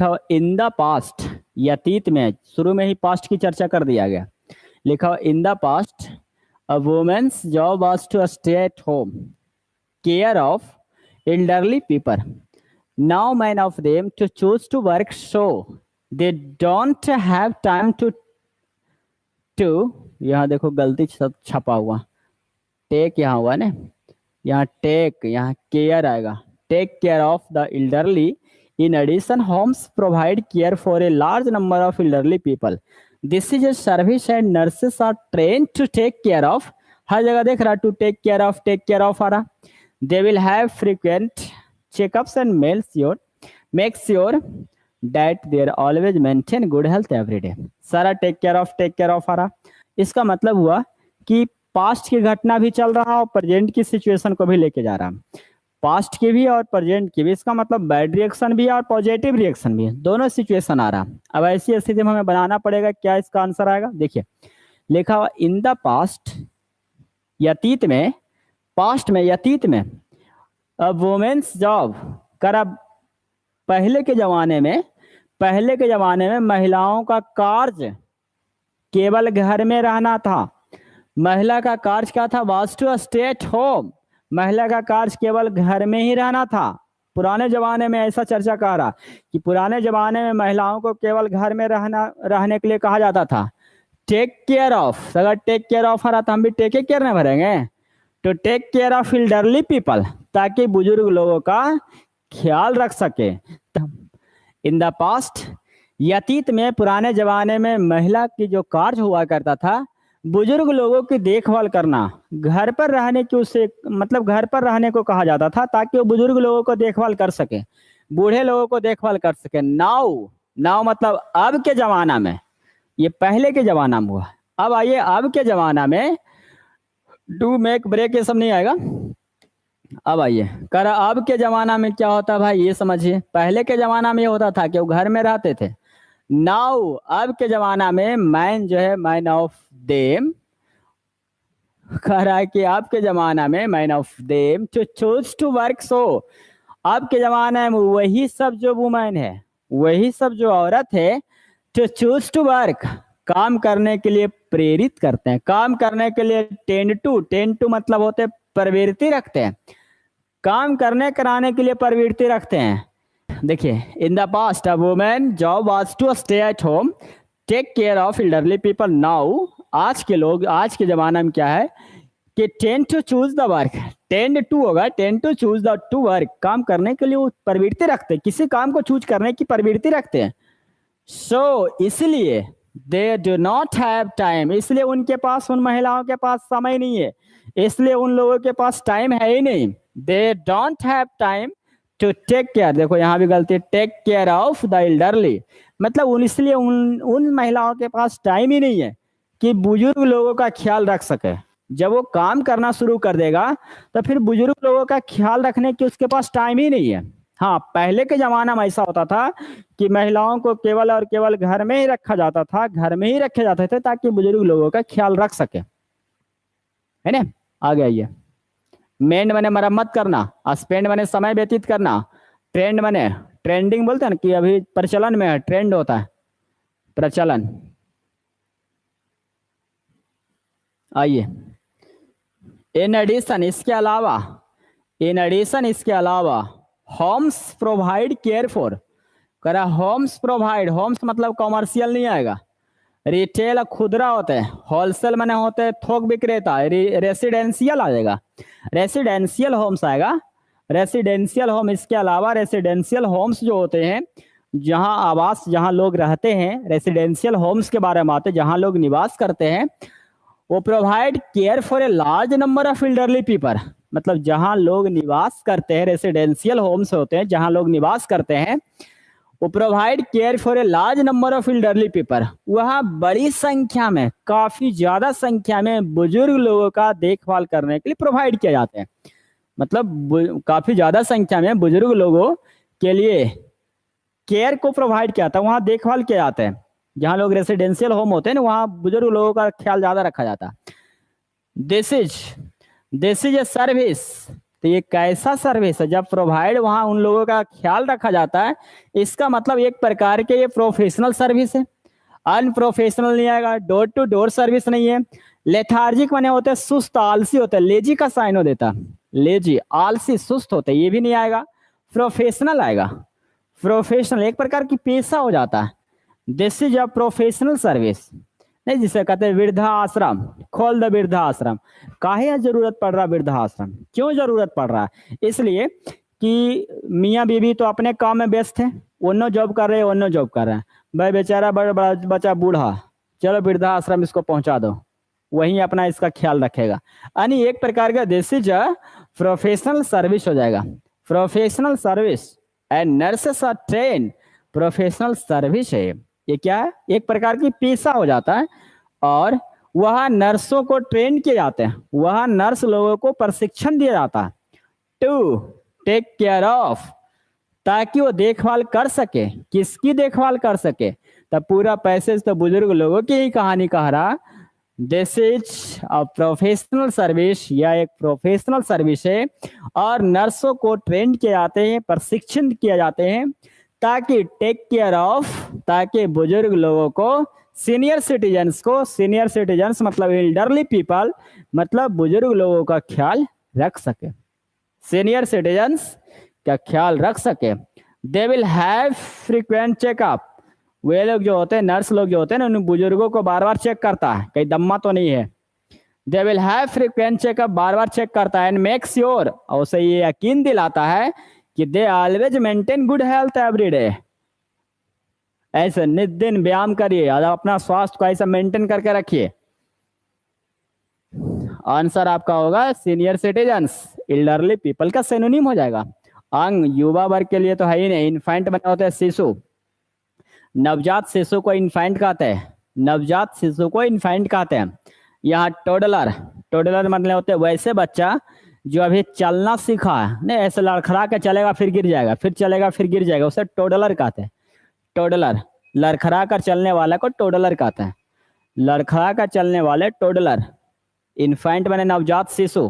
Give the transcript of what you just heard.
लिखा हुआ in the past, अतीत में, शुरू में ही पास्ट की चर्चा कर दिया गया। लिखा हुआ in the past a women's job was to stay at home care of elderly people. Now many of them to choose to work so they don't have time to यहाँ देखो गलती सब छपा हुआ, टेक यहाँ हुआ ना, यहाँ टेक, यहाँ केयर आएगा, take care of the elderly. In addition, homes provide care for a large number of elderly people. This is a service and nurses are trained to take care of. हर जगह देख रहा, to take care of आ रहा. They will have frequent checkups and make sure that they are always maintain good health every day. सारा take care of आ रहा. इसका मतलब हुआ कि पास्ट की घटना भी चल रहा और प्रेजेंट की सिचुएशन को भी लेके जा रहा, पास्ट की भी और प्रेजेंट की भी। इसका मतलब बैड रिएक्शन भी और पॉजिटिव रिएक्शन भी, दोनों सिचुएशन आ रहा। अब ऐसी स्थिति में हमें बनाना पड़ेगा, क्या इसका आंसर आएगा? देखिए लिखा हुआ इन द पास्ट, अतीत में, पास्ट में, अतीत में, वुमेन्स जॉब करा। पहले के जमाने में महिलाओं का कार्य केवल घर में रहना था। महिला का कार्य क्या था? Was to stay at home. महिला का कार्य केवल घर में ही रहना था। पुराने जमाने में ऐसा चर्चा कर रहा कि पुराने जमाने में महिलाओं को केवल घर में रहने के लिए कहा जाता था। टेक केयर ऑफ, अगर टेक केयर ऑफ आ रहा तो हम भी टेक केयर में भरेंगे, to take care of elderly people, ताकि बुजुर्ग लोगों का ख्याल रख सके। इन द पास्ट, अतीत में, पुराने जमाने में महिला की जो कार्य हुआ करता था बुजुर्ग लोगों की देखभाल करना, घर पर रहने की, उसे मतलब घर पर रहने को कहा जाता था ताकि वो बुजुर्ग लोगों को देखभाल कर सके, बूढ़े लोगों को देखभाल कर सके। नाउ मतलब अब के जमाना में, ये पहले के जमाना में हुआ। अब आइए अब के जमाना में, डू मेक ब्रेक ये सब नहीं आएगा। अब आइए कर, अब के जमाना में क्या होता है भाई ये समझिए। पहले के जमाना में ये होता था कि वो घर में रहते थे। नाउ अब के जमाना में मैन जो है, मैन ऑफ देम, कह रहा है कि अब के जमाना में many of them to choose to work so. अब के जमाना में वही सब जो वुमेन है, वही सब जो औरत है, टू चूज टू वर्क, काम करने के लिए प्रेरित करते हैं, काम करने के लिए टेंड टू मतलब होते प्रवृत्ति रखते हैं, काम करने कराने के लिए प्रवृत्ति रखते हैं। देखिए in the past a women job was to stay at home take care of elderly people. Now आज के लोग, आज के जमाना में क्या है कि tend to choose the work, tend to होगा, tend to choose the to work, काम करने के लिए वो प्रवृत्ति रखते हैं, किसी काम को चूज करने की प्रवृत्ति रखते हैं। सो इसलिए they do not have time, इसलिए उनके पास, उन महिलाओं के पास समय नहीं है, इसलिए उन लोगों के पास टाइम है ही नहीं। They don't have time to take care, देखो यहाँ भी गलती, take care of the elderly, मतलब इसलिए उन महिलाओं के पास टाइम ही नहीं है कि बुजुर्ग लोगों का ख्याल रख सके। जब वो काम करना शुरू कर देगा तो फिर बुजुर्ग लोगों का ख्याल रखने की उसके पास टाइम ही नहीं है। हाँ, पहले के जमाना में ऐसा होता था कि महिलाओं को केवल और केवल घर में ही रखा जाता था, घर में ही रखे जाते थे ताकि बुजुर्ग लोगों का ख्याल रख सके, है ना। आगे आइए, मेंड बने मरम्मत करना, स्पेंड बने समय व्यतीत करना, ट्रेंड बने ट्रेंडिंग बोलते हैं ना कि अभी प्रचलन में है, ट्रेंड होता है प्रचलन। आइए इन एडिशन, इसके अलावा, इन एडिशन इसके अलावा होम्स प्रोवाइड केयर फॉर, करा होम्स प्रोवाइड, होम्स मतलब कॉमर्शियल नहीं आएगा, रिटेल खुदरा होते हैं, होलसेल मैंने होते हैं थोक विक्रेता, रेसिडेंशियल आ जाएगा, रेसिडेंशियल होम्स आएगा, रेसिडेंशियल होम। इसके अलावा रेसिडेंशियल होम्स जो होते हैं, जहां आवास, जहां लोग रहते हैं, रेसिडेंशियल होम्स के बारे में आते हैं, जहां लोग निवास करते हैं, वो provide care for a large number of elderly people, मतलब जहां लोग निवास करते हैं, रेसिडेंशियल होम्स होते हैं जहां लोग निवास करते हैं, वो provide care for a large number of elderly people, वहाँ बड़ी संख्या में, काफी ज्यादा संख्या में बुजुर्ग लोगों का देखभाल करने के लिए प्रोवाइड किया जाते हैं, मतलब काफी ज्यादा संख्या में बुजुर्ग लोगों के लिए केयर को प्रोवाइड किया जाता है, वहाँ देखभाल किया जाता है। जहाँ लोग रेसिडेंशियल होम होते हैं ना, वहाँ बुजुर्ग लोगों का ख्याल ज्यादा रखा जाता है। दिस इज ए सर्विस तो ये कैसा सर्विस है? जब प्रोवाइड वहां उन लोगों का ख्याल रखा जाता है, इसका मतलब एक प्रकार के ये प्रोफेशनल सर्विस है। अनप्रोफेशनल नहीं आएगा, डोर टू डोर सर्विस नहीं है। लेथार्जिक बने होते हैं, सुस्त आलसी होते हैं, लेजी का साइन हो देता, लेजी आलसी सुस्त होते हैं, ये भी नहीं आएगा। प्रोफेशनल आएगा, प्रोफेशनल एक प्रकार की पेशा हो जाता है। This is a professional service. नहीं, जिसे कहते हैं वृद्धा आश्रम, खोल द वृद्धा आश्रम। काहे जरूरत पड़ रहा वृद्धा आश्रम? क्यों जरूरत पड़ रहा है? इसलिए कि मियाँ बीवी तो अपने काम में व्यस्त है, उन्नो जॉब कर रहे हैं, उन्नो जॉब कर रहे हैं, भाई बेचारा बड़ा बड़ा बच्चा बूढ़ा, चलो वृद्धा आश्रम इसको पहुंचा दो, वहीं अपना इसका ख्याल रखेगा। यानी एक प्रकार का this is a professional service हो जाएगा। Professional service and nurses are train, professional service है ये। क्या है? एक प्रकार की पेशा हो जाता है, और वह नर्सों को ट्रेन किए जाते हैं, वह नर्स लोगों को प्रशिक्षण दिया जाता है टू टेक केयर ऑफ, ताकि वो देखभाल कर सके। किसकी देखभाल कर सके? तब पूरा पैसेज तो बुजुर्ग लोगों की ही कहानी कह रहा। This is a professional service, या एक प्रोफेशनल सर्विस है, और नर्सों को ट्रेन किए जाते हैं, प्रशिक्षण किए जाते हैं, ताकि टेक केयर ऑफ, ताकि बुजुर्ग लोगों को, सीनियर सिटीजन्स को, सीनियर सिटीजन्स मतलब एल्डरली पीपल, मतलब बुजुर्ग लोगों का ख्याल रख सके, सीनियर सिटीजन्स का ख्याल रख सके। They will have frequent checkup, वे लोग जो होते हैं, नर्स लोग जो होते हैं ना, उन बुजुर्गों को बार बार चेक करता है, कहीं दम्मा तो नहीं है। They will have frequent checkup, बार बार चेक करता है, एंड मेक श्योर, और उसे ये यकीन दिलाता है कि they always maintain good health every day. ऐसे नित दिन व्यायाम करिए और अपना स्वास्थ्य को ऐसा मेंटेन करके रखिए। आंसर आपका होगा सीनियर सिटीजन्स, एल्डरली पीपल का सिनोनिम हो जाएगा। अंग युवा वर्ग के लिए तो है ही नहीं, इन्फेंट बना होता है शिशु, नवजात शिशु को इन्फेंट कहते हैं, नवजात शिशु को इन्फेंट कहते हैं। यहाँ टोडलर, टोडलर मतलब होते हैं वैसे बच्चा जो अभी चलना सीखा है, नहीं ऐसे लड़खड़ा के चलेगा फिर गिर जाएगा, फिर चलेगा फिर गिर जाएगा, उसे टोडलर कहते हैं। टोडलर, लड़खड़ा कर चलने वाला को टोडलर कहते हैं, लड़खड़ा कर चलने वाले टोडलर। इन्फेंट माने नवजात शिशु,